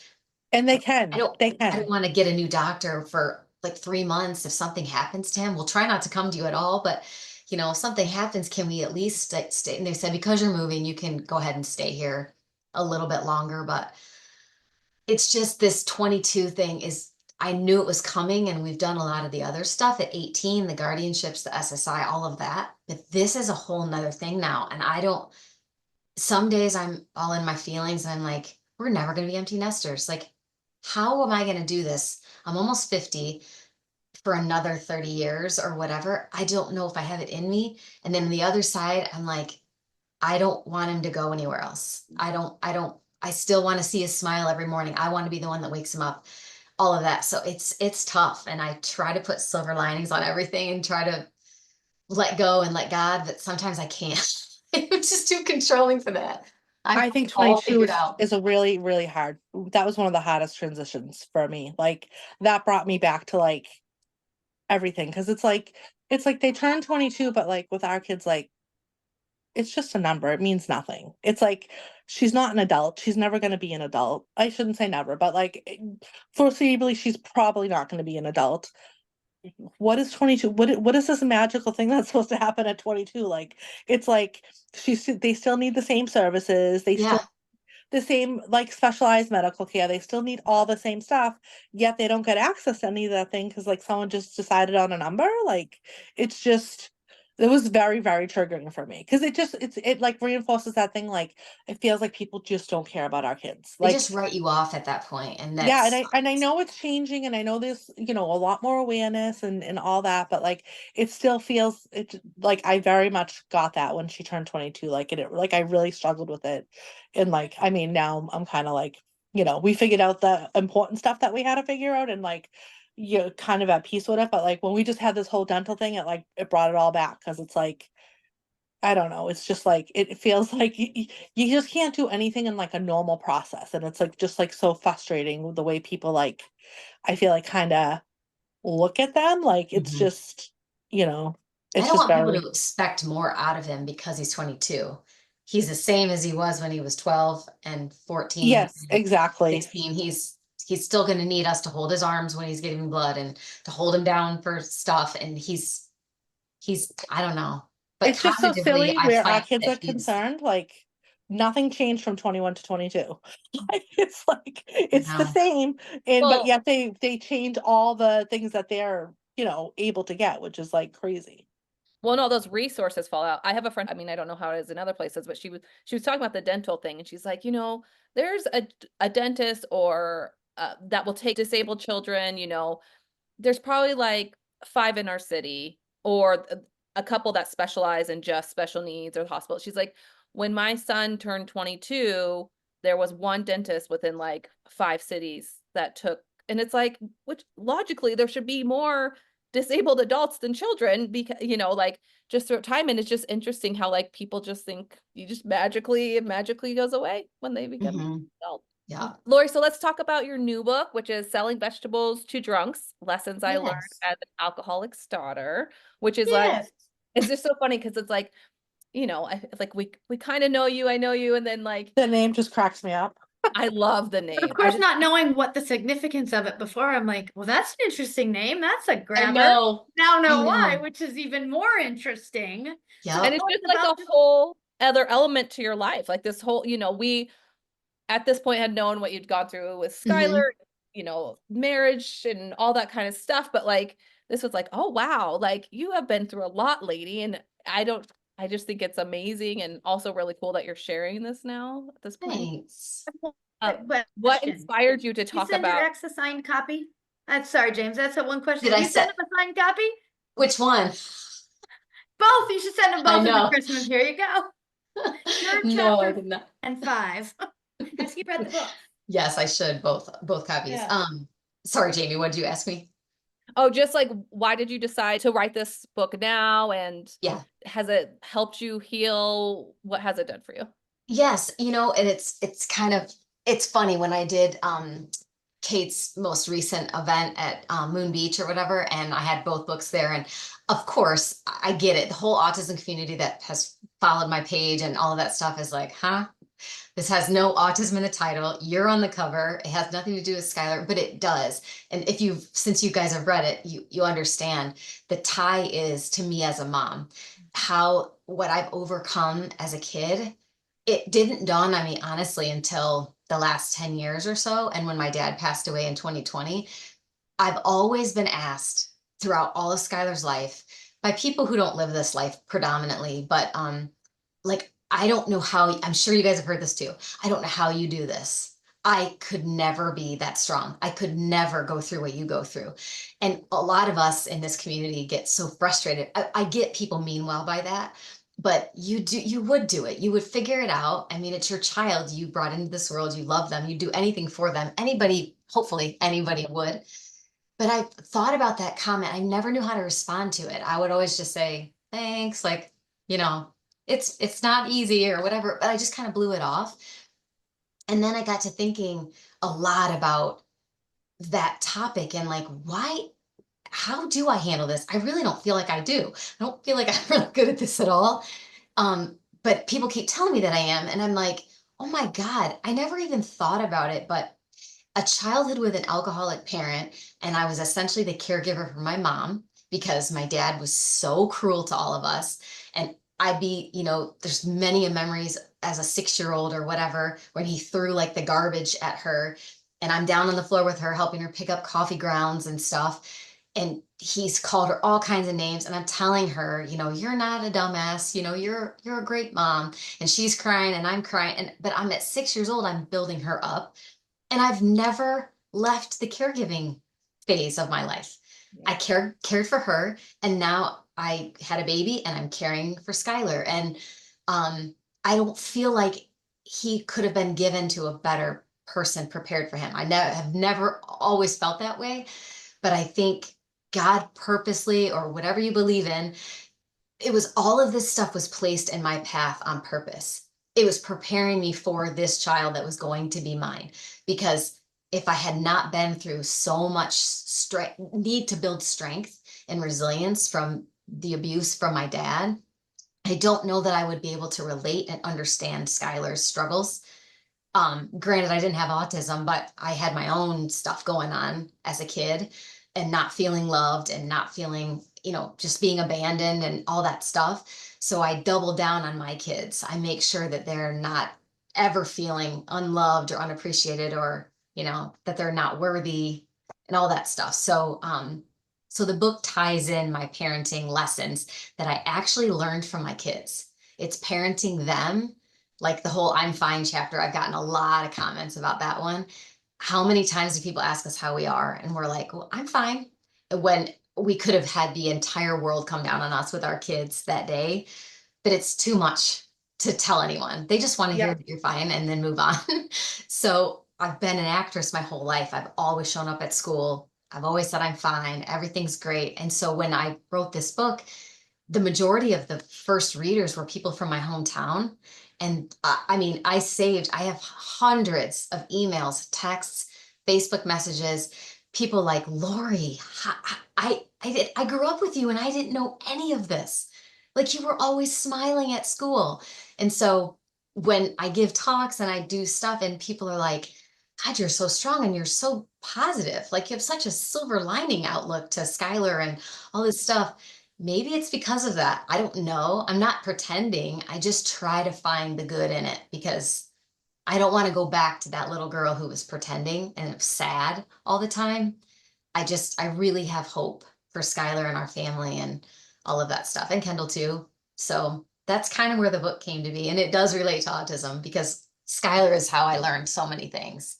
And I they I don't can. want to get a new doctor for like 3 months if something happens to him. We'll try not to come to you at all, but if something happens, can we at least stay? And they said, because you're moving, you can go ahead and stay here a little bit longer. But it's just this 22 thing is, I knew it was coming and we've done a lot of the other stuff at 18, the guardianships, the SSI, all of that. But this is a whole nother thing now. And some days I'm all in my feelings and I'm like, we're never going to be empty nesters. Like, how am I going to do this? I'm almost 50 for another 30 years or whatever. I don't know if I have it in me. And then the other side, I'm like, I don't want him to go anywhere else. I still want to see his smile every morning. I want to be the one that wakes him up, all of that. So it's tough. And I try to put silver linings on everything and try to let go and let God, but sometimes I can't. I'm just too controlling for that. I think All 22 figured out. is a really, really hard. That was one of the hardest transitions for me. Like that brought me back to like everything. Cause it's like they turn 22, but like with our kids, like it's just a number. It means nothing. It's like she's not an adult. She's never going to be an adult. I shouldn't say never, but like foreseeably, she's probably not going to be an adult. What is 22? What is this magical thing that's supposed to happen at 22? Like it's like they still need the same services. They still Yeah. the same like specialized medical care. They still need all the same stuff, yet they don't get access to any of that thing because like someone just decided on a number. Like it's just it was very, very triggering for me because it like reinforces that thing like it feels like people just don't care about our kids. They Like just write you off at that point, and yeah, that's and I know it's changing and I know there's, a lot more awareness and all that, but like it still feels it like I very much got that when she turned 22. Like like I really struggled with it. And like I mean now I'm kind of like, we figured out the important stuff that we had to figure out and like you're kind of at peace with it. But like when we just had this whole dental thing, it brought it all back because it's like I don't know. It's just like it feels like you just can't do anything in like a normal process, and it's like just like so frustrating with the way people like I feel like kind of look at them. Like it's Mhm. just you know, I it's don't just want people very to expect more out of him because he's 22. He's the same as he was when he was 12 and 14 yes, and exactly. 16. He's still going to need us to hold his arms when he's getting blood and to hold him down for stuff. And he's I don't know, but It's just so cognitively, silly I where our find kids that are he's, concerned. Like nothing changed from 21 to 22. Like you it's the know, same, and but Well, yet they change all the things that they're able to get, which is like crazy. well, no, those resources fall out. I have a friend, I mean, I don't know how it is in other places, but she was talking about the dental thing and she's like, there's a dentist or that will take disabled children, there's probably like 5 in our city or a couple that specialize in just special needs or the hospital. She's like, when my son turned 22, there was one dentist within like 5 cities that took, and it's like, which logically there should be more disabled adults than children because, like just through time. And it's just interesting how like people just think you just it magically goes away when they become mhm, adult. yeah, Lori, so let's talk about your new book, which is Selling Vegetables to Drunks, Lessons I Learned yes, as an Alcoholic's Daughter, which is like, Yes. it's just so funny because it's like, it's like we kind of know you, I know you, and then like The name just cracks me up. I love the But of name. course, not knowing what the significance of it before, I'm like, well, that's an interesting name. That's a I grabber. know, Now I know why, know, which is even more interesting. So And yep, it's tell us just like about a whole other element to your life. Like this whole, we at this point had known what you'd gone through with mhm, Skylar, marriage and all that kind of stuff. But like, this was like, oh, wow, like you have been through a lot, lady. And I just think it's amazing and also really cool that you're sharing this now at this point. thanks. What question. inspired you to Did you talk send your about? ex a signed copy? Sorry, James. That's that one question. Did Did I you send set him a signed copy? which one? Both. You should send them I both as a know. Christmas. Here you go. You're No, I chapter did not. and 5. Has he read the book? Yes, I should both copies. Yeah. Sorry, Jamie, what did you ask me? Oh, just like, why did you decide to write this book now? And Yeah. has it helped you heal? What has it done for you? Yes, and it's kind of it's funny when I did Kate's most recent event at Moon Beach or whatever, and I had both books there. And of course, I get it. The whole autism community that has followed my page and all of that stuff is like, huh? This has no autism in the title. You're on the cover. It has nothing to do with Skylar, but it does. And since you guys have read it, you understand the tie is to me as a mom, how what I've overcome as a kid. It didn't dawn on me honestly until the last 10 years or so. And when my dad passed away in 2020, I've always been asked throughout all of Skylar's life by people who don't live this life predominantly, but like I don't know how, I'm sure you guys have heard this too. I don't know how you do this. I could never be that strong. I could never go through what you go through. And a lot of us in this community get so frustrated. I get people mean well by that, but you would do it. You would figure it out. I mean, it's your child you brought into this world. You love them. You do anything for them. Anybody, hopefully anybody would. But I thought about that comment. I never knew how to respond to it. I would always just say, thanks, like, you know, it's not easy or whatever, but I just kind of blew it off. And then I got to thinking a lot about that topic and like, why, how do I handle this? I really don't feel like I do. I don't feel like I'm really good at this at all. But people keep telling me that I am. And I'm like, oh my God, I never even thought about it. But a childhood with an alcoholic parent, and I was essentially the caregiver for my mom because my dad was so cruel to all of us. And there's many memories as a 6-year-old or whatever when he threw like the garbage at her, and I'm down on the floor with her helping her pick up coffee grounds and stuff. And he's called her all kinds of names, and I'm telling her, you're not a dumbass, you're a great mom. And she's crying and I'm crying, but I'm at 6 years old, I'm building her up, and I've never left the caregiving phase of my life. I cared for her, and now I had a baby and I'm caring for Skylar. And I don't feel like he could have been given to a better person prepared for him. I have never always felt that way, but I think God purposely, or whatever you believe in, it was all of this stuff was placed in my path on purpose. It was preparing me for this child that was going to be mine. Because if I had not been through so much need to build strength and resilience from the abuse from my dad, I don't know that I would be able to relate and understand Skylar's struggles. Granted, I didn't have autism, but I had my own stuff going on as a kid, and not feeling loved and not feeling, just being abandoned and all that stuff. So I double down on my kids. I make sure that they're not ever feeling unloved or unappreciated, or, that they're not worthy and all that stuff. So the book ties in my parenting lessons that I actually learned from my kids. It's parenting them, like the whole I'm fine chapter. I've gotten a lot of comments about that one. How many times do people ask us how we are? And we're like, well, I'm fine. When we could have had the entire world come down on us with our kids that day, but it's too much to tell anyone. They just want to hear that you're fine and then move on. So I've been an actress my whole life. I've always shown up at school. I've always said I'm fine. Everything's great. And so when I wrote this book, the majority of the first readers were people from my hometown. And I have hundreds of emails, texts, Facebook messages, people like, Laurie, I grew up with you and I didn't know any of this. Like, you were always smiling at school. And so when I give talks and I do stuff and people are like, God, you're so strong and you're so positive. Like, you have such a silver lining outlook to Skylar and all this stuff. Maybe it's because of that. I don't know. I'm not pretending. I just try to find the good in it because I don't want to go back to that little girl who was pretending and was sad all the time. I really have hope for Skylar and our family and all of that stuff, and Kendall too. So that's kind of where the book came to be. And it does relate to autism because Skylar is how I learned so many things,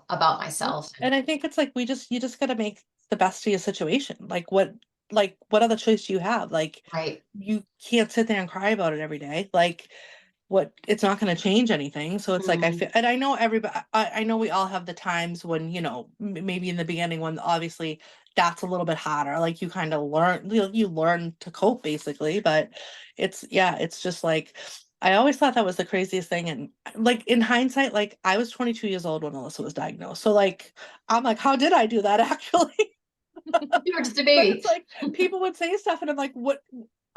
about myself. And I think it's like you just got to make the best of your situation. Like what other choice do you have? Like, Right. you can't sit there and cry about it every day. Like, it's not going to change anything. So it's like, I feel, and I know everybody, I know we all have the times when, maybe in the beginning when obviously that's a little bit harder. Like, you kind of learn, you learn to cope basically, but it's just like, I always thought that was the craziest thing. And like, in hindsight, like, I was 22 years old when Alyssa was diagnosed. So like, I'm like, how did I do that actually? You were just a But baby. it's like, people would say stuff and I'm like, what?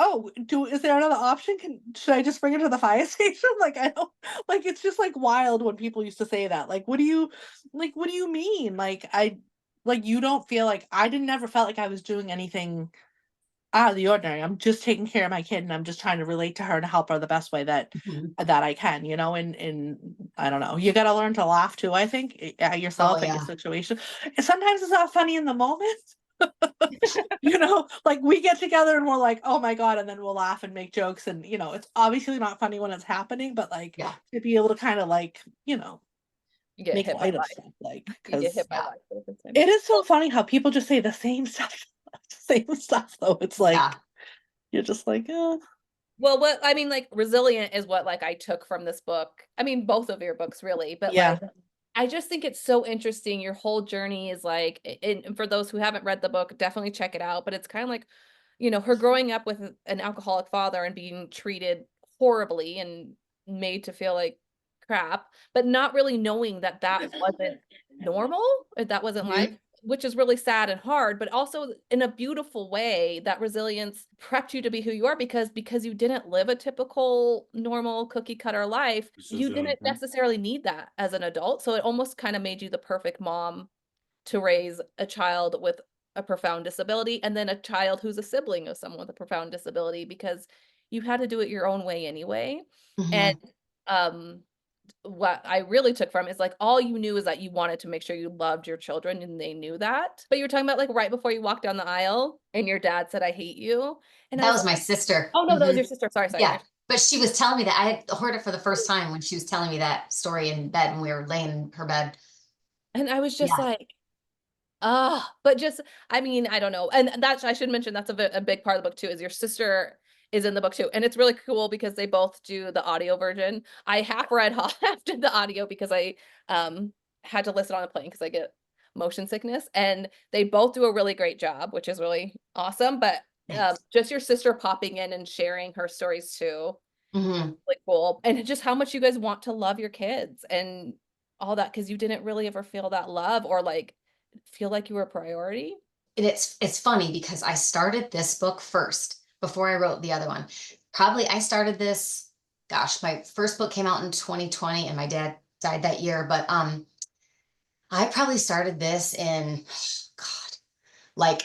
Oh, is there another option? Should I just bring her to the fire station? Like, I don't, like, it's just like wild when people used to say that. Like, what do you mean? Like, you don't feel like, I never felt like I was doing anything out of the ordinary. I'm just taking care of my kid and I'm just trying to relate to her and help her the best way that I can, and I don't know. You got to learn to laugh too, I think, at yourself, at your situation. And sometimes it's not funny in the moment. Like, we get together and we're like, oh my God, and then we'll laugh and make jokes, and it's obviously not funny when it's happening, but like, to be able to kind of like, You get make hit by light of life. stuff, like, You because get hit by life. it is so funny how people just say the same stuff though. It's like, you're just like, Well, what I mean, like resilient is what like I took from this book. I mean, both of your books really, but Yeah. like I just think it's so interesting. Your whole journey is like, and for those who haven't read the book, definitely check it out. But it's kind of like, her growing up with an alcoholic father and being treated horribly and made to feel like crap, but not really knowing that that wasn't normal, that wasn't life, which is really sad and hard, but also in a beautiful way that resilience prepped you to be who you are because you didn't live a typical normal cookie cutter life. You didn't necessarily need that as an adult. So it almost kind of made you the perfect mom to raise a child with a profound disability and then a child who's a sibling of someone with a profound disability because you had to do it your own way anyway. And um what I really took from is like all you knew is that you wanted to make sure you loved your children and they knew that. But you were talking about like right before you walked down the aisle and your dad said, "I hate you." And I That was was my like, sister. oh no, that was your sister. Sorry. Yeah. But she was telling me that I had heard it for the first time when she was telling me that story in bed when we were laying in her bed. And I was just Yeah. like, but just, I mean, I don't know. And that's, I should mention that's a big part of the book too, is your sister is in the book too. And it's really cool because they both do the audio version. I half read half did the audio because I had to listen on a plane because I get motion sickness. And they both do a really great job, which is really awesome. But Thanks. just your sister popping in and sharing her stories too, Mm-hmm. really cool. And just how much you guys want to love your kids and all that, because you didn't really ever feel that love or like feel like you were a priority. And it's funny because I started this book first before I wrote the other one. Probably I started this, gosh, my first book came out in 2020 and my dad died that year, but I probably started this in God, like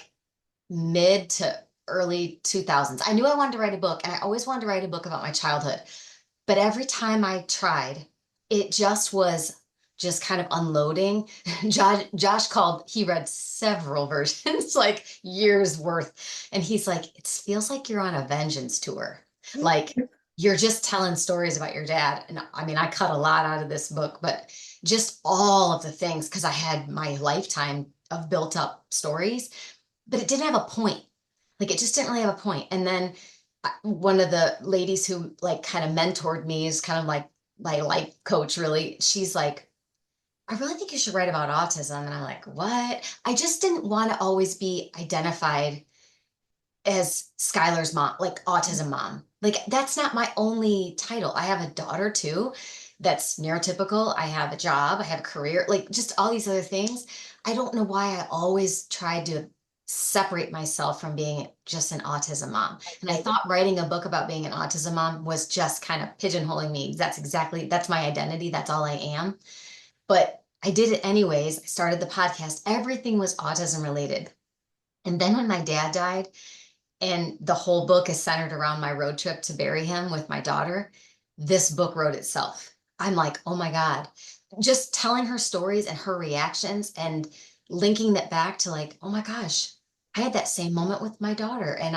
mid to early 2000s. I knew I wanted to write a book and I always wanted to write a book about my childhood. But every time I tried, it just was just kind of unloading. Josh called, he read several versions, like years worth. And he's like, it feels like you're on a vengeance tour. Like you're just telling stories about your dad. And I mean, I cut a lot out of this book, but just all of the things, because I had my lifetime of built up stories, but it didn't have a point. Like it just didn't really have a point. And then one of the ladies who like kind of mentored me is kind of like my life coach, really. She's like, I really think you should write about autism. And I'm like, what? I just didn't want to always be identified as Skylar's mom, like autism mom. Like that's not my only title. I have a daughter too that's neurotypical. I have a job, I have a career, like just all these other things. I don't know why I always tried to separate myself from being just an autism mom. And I thought writing a book about being an autism mom was just kind of pigeonholing me. That's my identity. That's all I am. But I did it anyways. I started the podcast. Everything was autism related. And then when my dad died, and the whole book is centered around my road trip to bury him with my daughter, this book wrote itself. I'm like, oh my God, just telling her stories and her reactions and linking that back to like, oh my gosh, I had that same moment with my daughter. And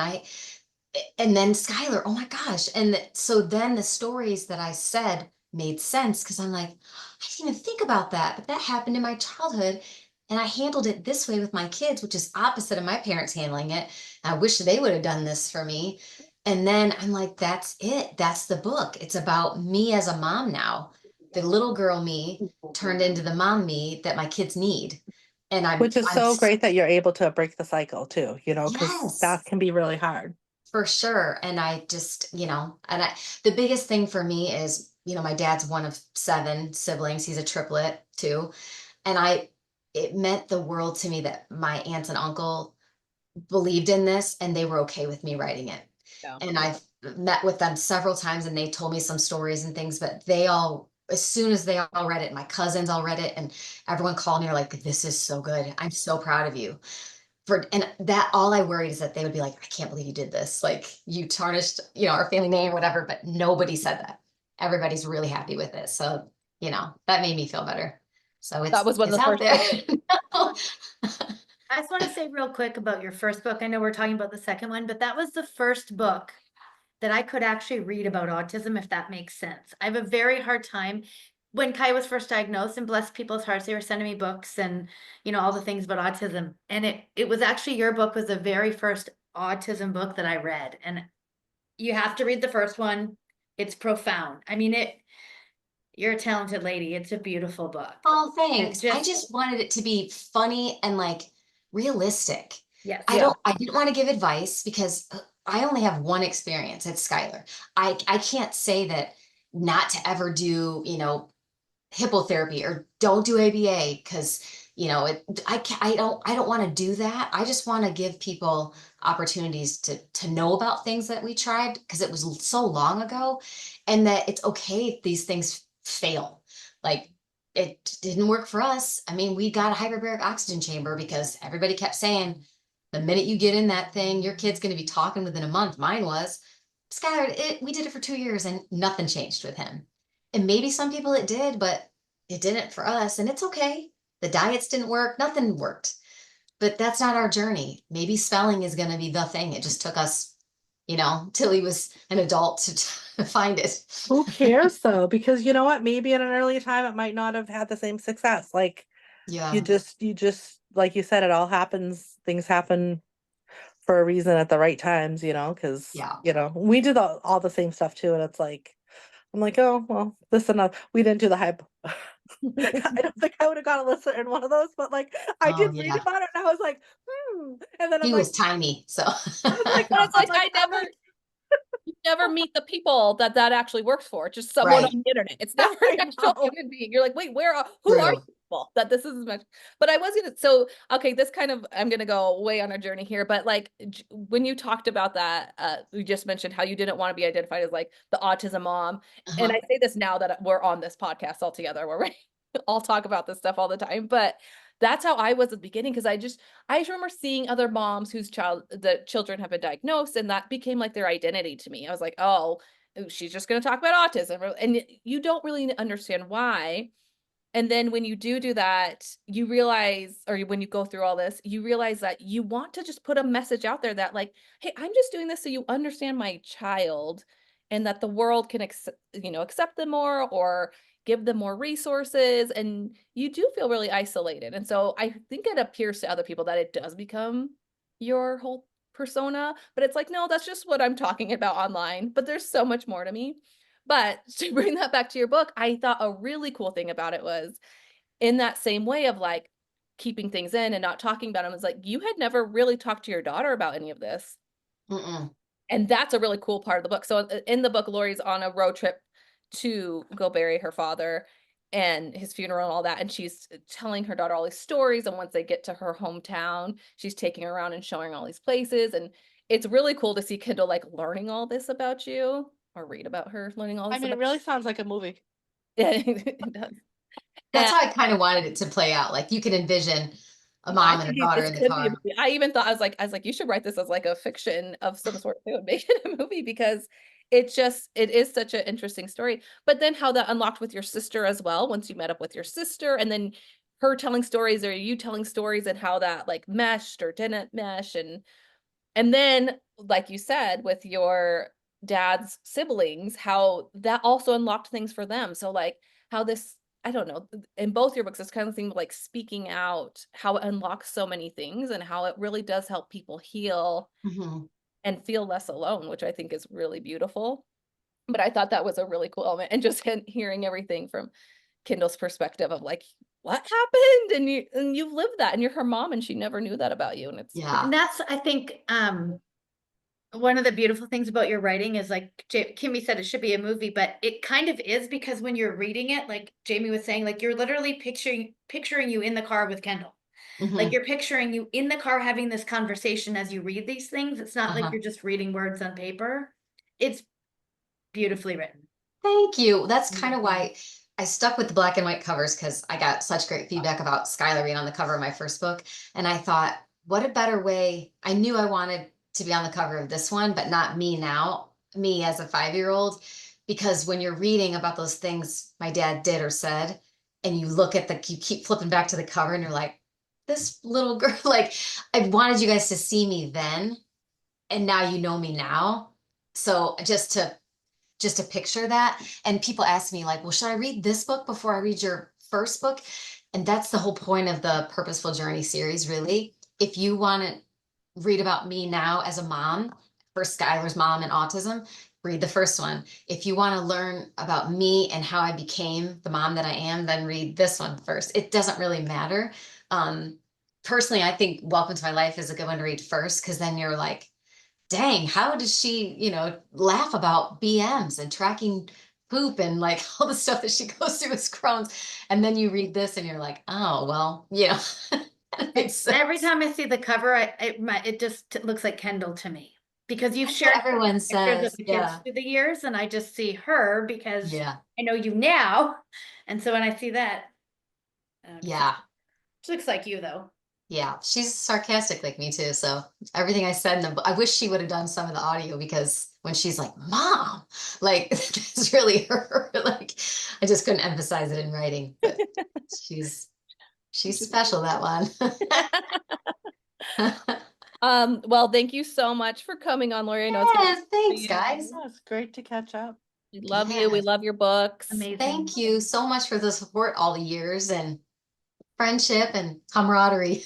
then Skylar, oh my gosh. So then the stories that I said made sense because I'm like, I didn't even think about that, but that happened in my childhood. And I handled it this way with my kids, which is opposite of my parents handling it. I wish they would have done this for me. And then I'm like, that's it. That's the book. It's about me as a mom now. The little girl me turned into the mom me that my kids need. And Which is I'm so great that you're able to break the cycle too, because that yes. can be really hard. For sure. And I just, the biggest thing for me is, my dad's one of 7 siblings. He's a triplet too. And it meant the world to me that my aunts and uncle believed in this and they were okay with me writing it. Yeah. And I've met with them several times and they told me some stories and things, but as soon as they all read it, my cousins all read it and everyone called me, like, this is so good. I'm so proud of you. And that all I worried is that they would be like, I can't believe you did this. Like you tarnished, our family name, whatever, but nobody said that. Everybody's really happy with it. So, that made me feel better. So That was one of it's the out first there. I just want to say real quick about your first book. I know we're talking about the second one, but that was the first book that I could actually read about autism, if that makes sense. I have a very hard time. When Kai was first diagnosed, and bless people's hearts, they were sending me books and, all the things about autism. And it was actually, your book was the very first autism book that I read. And You have to read the first one. It's profound. I mean, you're a talented lady. It's a beautiful book. Oh, thanks. I just- just wanted it to be funny and like realistic. Yes. I didn't want to give advice because I only have one experience at Skylar. I can't say that not to ever do, hippotherapy or don't do ABA because, I don't want to do that. I just want to give people opportunities to know about things that we tried because it was so long ago, and that it's okay if these things fail. Like, it didn't work for us. I mean, we got a hyperbaric oxygen chamber because everybody kept saying, the minute you get in that thing, your kid's going to be talking within a month. Mine was. Skylar, we did it for 2 years and nothing changed with him. And maybe some people it did, but it didn't for us. And it's okay. The diets didn't work. Nothing worked. But that's not our journey. Maybe spelling is going to be the thing. It just took us, till he was an adult to find it. Who cares though? Because you know what? Maybe at an earlier time it might not have had the same success. Like Yeah. you just like you said, it all happens. Things happen for a reason at the right times, because we did all the same stuff too, and it's like I'm like, oh well, this and that. We didn't do the hype. I don't think I would have got a listen in one of those, but like I did read about it, and I was like, and then he I'm was like, tiny, so I was like, But it's like I'm like, you never meet the people that actually works for. It's just someone Right. on the internet. It's never I an actual know. human being. You're like, wait, who are True. you people that this is as much? But I was gonna, so okay, this kind of, I'm gonna go way on our journey here. But like when you talked about that, we just mentioned how you didn't want to be identified as like the autism mom. And I say this now that we're on this podcast all together, where we all talk about this stuff all the time. But that's how I was at the beginning, because I remember seeing other moms whose the children have been diagnosed, and that became like their identity to me. I was like, oh, she's just going to talk about autism, and you don't really understand why. And then when you do that, you realize, or when you go through all this, you realize that you want to just put a message out there that like, hey, I'm just doing this so you understand my child, and that the world can accept them more, or give them more resources. And you do feel really isolated. And so I think it appears to other people that it does become your whole persona, but it's like, no, that's just what I'm talking about online. But there's so much more to me. But to bring that back to your book, I thought a really cool thing about it was, in that same way of like keeping things in and not talking about them, it's like you had never really talked to your daughter about any of this. Mm-mm. And that's a really cool part of the book. So in the book, Laurie's on a road trip to go bury her father and his funeral and all that. And she's telling her daughter all these stories. And once they get to her hometown, she's taking her around and showing all these places. And it's really cool to see Kendall like learning all this about you, or read about her learning all this. I mean, it really sounds like a movie. Yeah, it does. That's how I kind of wanted it to play out. Like you can envision a I mom and a think daughter this in the could be a car. movie. I even thought, I was like, you should write this as like a fiction of some sort. It would make it a movie, because it is such an interesting story. But then how that unlocked with your sister as well, once you met up with your sister, and then her telling stories or you telling stories, and how that like meshed or didn't mesh. And then, like you said, with your dad's siblings, how that also unlocked things for them. So like how this, I don't know, in both your books, this kind of thing like speaking out, how it unlocks so many things, and how it really does help people heal Mm-hmm. and feel less alone, which I think is really beautiful. But I thought that was a really cool element. And just hearing everything from Kendall's perspective of like, what happened? And you've lived that, and you're her mom, and she never knew that about you. And it's And that's, I think, one of the beautiful things about your writing is, like Kimmy said, it should be a movie, but it kind of is, because when you're reading it, like Jamie was saying, like you're literally picturing you in the car with Kendall. Mm-hmm. Like you're picturing you in the car having this conversation as you read these things. It's not like you're just reading words on paper. It's beautifully written. Thank you. That's kind of why I stuck with the black and white covers, because I got such great feedback about Skylar being on the cover of my first book. And I thought, what a better way. I knew I wanted to be on the cover of this one, but not me now, me as a 5-year-old, because when you're reading about those things my dad did or said, and you look at you keep flipping back to the cover and you're like, this little girl, like I wanted you guys to see me then, and now you know me now. So just to picture that. And people ask me like, well, should I read this book before I read your first book? And that's the whole point of the Purposeful Journey series, really. If you want to read about me now as a mom for Skylar's mom and autism, read the first one. If you want to learn about me and how I became the mom that I am, then read this one first. It doesn't really matter. Personally, I think Welcome to My Life is a good one to read first, because then you're like, dang, how does she, laugh about BMs and tracking poop and like all the stuff that she goes through with Crohn's. And then you read this and you're like, oh, well, that makes sense. Every time I see the cover, it just looks like Kendall to me, because you've shared everyone pictures says, of the kids through the years, and I just see her because yeah, I know you now. And so when I see that, yeah, she looks like you though. yeah, she's sarcastic like me too. So everything I said in the, I wish she would have done some of the audio, because when she's like, Mom, like it's really her. Like I just couldn't emphasize it in writing. But she's special, that one. Well, thank you so much for coming on, Laurie. I know it's Thanks, guys. Yeah, it's great to catch up. We love you. We love your books. Amazing. Thank you so much for the support all the years, and friendship and camaraderie.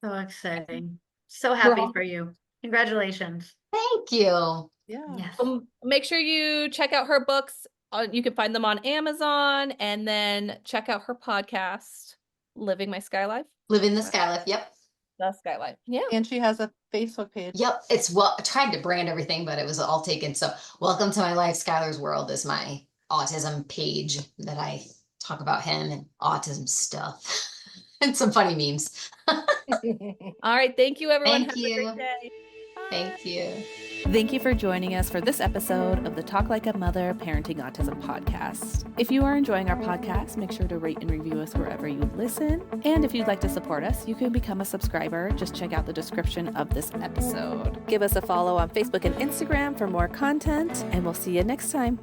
So exciting. So happy for you. Congratulations. Thank you. Yeah. Yes. Make sure you check out her books. You can find them on Amazon, and then check out her podcast, Living My Sky Life. Living the Skylife. Yep. The Sky Life. Yeah. And she has a Facebook page. Yep. It's I tried to brand everything, but it was all taken. So Welcome to My Life, Skylar's World is my autism page that I talk about him and autism stuff and some funny memes. All right. Thank you, everyone. Thank Have you. a great day. Thank you. Thank you for joining us for this episode of the Talk Like a Mother Parenting Autism podcast. If you are enjoying our podcast, make sure to rate and review us wherever you listen. And if you'd like to support us, you can become a subscriber. Just check out the description of this episode. Give us a follow on Facebook and Instagram for more content, and we'll see you next time.